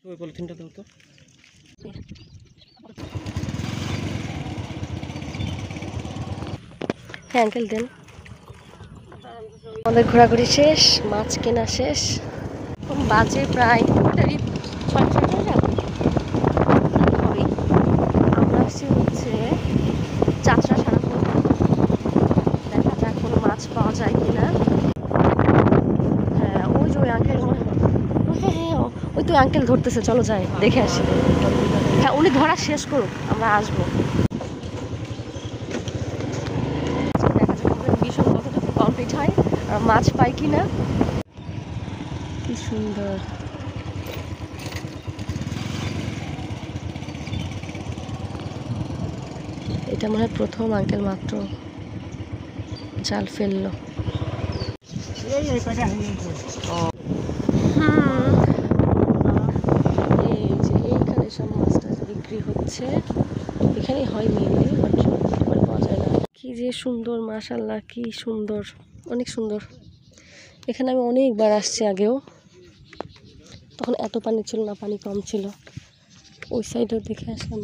ওই পলিথিনটা দাও তো। হ্যাঁ আঙ্কেল দেন। আমাদের ঘোরাঘুরি শেষ, মাছ কেনা শেষ, বাজে প্রায় 6:30 হবেই। আমরা আসছি হচ্ছে চাচরা সারাক্ষণ, দেখা যাক কোনো মাছ পাওয়া যায় কিনা। হ্যাঁ ওই যে ওই আঙ্কেল, হ্যাঁ ওই তো আঙ্কেল ধরতেছে, চলো যাই দেখে আসি। হ্যাঁ উনি ধরা শেষ করুক, আমরা আসবো। ভীষণ কতটুকু কমপ্লিট হয় আর মাছ পাই কিনা। কি সুন্দর, এটা মনে হয় প্রথম আঙ্কেল মাত্র জাল ফেললো। এই যে এইখানে সব মাছটা বিক্রি হচ্ছে, এখানেই হয় মেনলি, বাট পাওয়া যায় না। কি যে সুন্দর, মাশাআল্লাহ কি সুন্দর, অনেক সুন্দর। এখানে আমি অনেকবার আসছি আগেও, তখন এত পানি ছিল না, পানি কম ছিল। ওই সাইডেও দেখে আসলাম।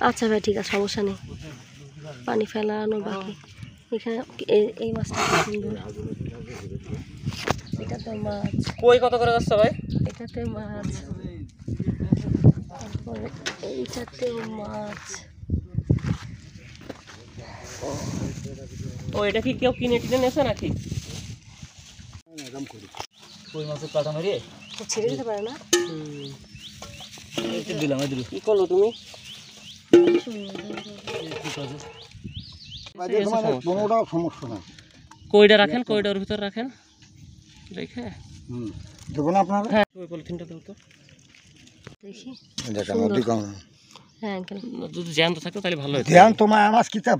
আচ্ছা ভাই ঠিক আছে, সমস্যা নেই, পানি ফেলানো বাকি। এখানে এই মাছটা খুব সুন্দর, এটাতে মাছ। কই কত করে যাচ্ছে ভাই? এটাতে মাছ, তারপরে এইটাতেও মাছ। ও এটা কি কেউ কিনে টিনে নেছে নাকি? কই মাছের কাটা মারিয়ে ছেড়ে দিতে পারে না। দিলাম কি করলো তুমি? কইটা রাখেন, কইটার ভিতর রাখেন, রেখে দেবো না আপনার। হ্যাঁ ওই পলিথিনটা দাও তো। দেখি দেখেন হ্যাঁ আঙ্কেল, যদি জ্যান্ত থাকতো তাহলে ভালো হতো। ধ্যান তোমার আমার কিতাব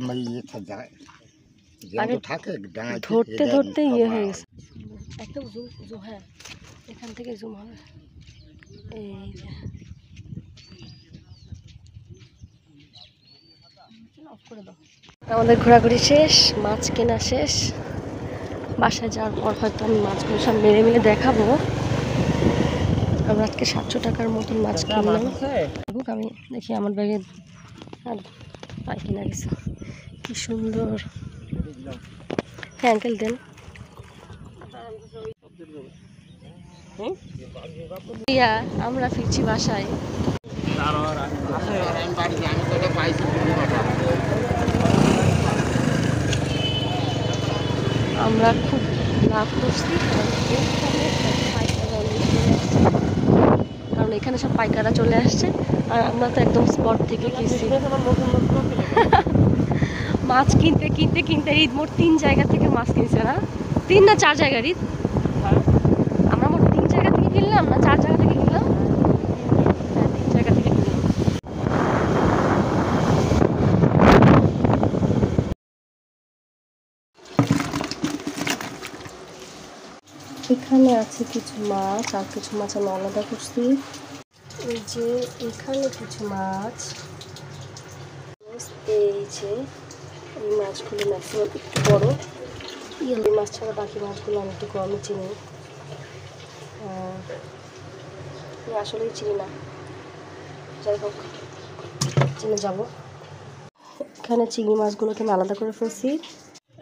থাকে ধরতে ধরতে ইয়ে হয়ে গেছে। একদম জুম জুম, হ্যাঁ এখান থেকে জুম হবে। এই যে অফ করে দাও। আমাদের ঘোরাঘুরি শেষ, মাছ কেনা শেষ। বাসায় যাওয়ার পর হয়তো আমি মাছগুলো সব মেরে মেরে দেখাবো। আমরা আজকে 700 টাকার মতন মাছ কিনলাম। আমি দেখি আমার ব্যাগে আর পাই কিনা গেছে। কি সুন্দর। হ্যাঁ আঙ্কেল দেন। আমরা ফিরছি বাসায়। আমরা খুব লাভ করছি, কারণ এখানে সব পাইকাররা চলে আসছে আর আমরা তো একদম স্পট থেকে কিনছি। মাছ কিনতে কিনতে কিনতে ঈদ মোট 3 জায়গা থেকে মাছ কিনছে না, 3 না 4 জায়গার ঈদ। আমরা মোট 3 জায়গা থেকে কিনলাম না 4 জায়গা থেকে কিনলাম। হ্যাঁ 3 জায়গা থেকে কিনলাম। এখানে আছে কিছু মাছ, আর কিছু মাছ আমি আলাদা করছি। এই যে এখানে কিছু মাছ, এই যে এই মাছগুলো ম্যাক্সিমাম একটু বড়, এই মাছ ছাড়া বাকি মাছগুলো আমি একটু কমই চিনি। আমি আসলেই চিনি না, যাই হোক চিনে যাব। এখানে চিংড়ি মাছগুলোকে আমি আলাদা করে ফেলছি।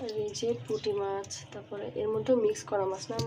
আর এই যে পুঁটি মাছ, তারপরে এর মধ্যেও মিক্স করা মাছ না।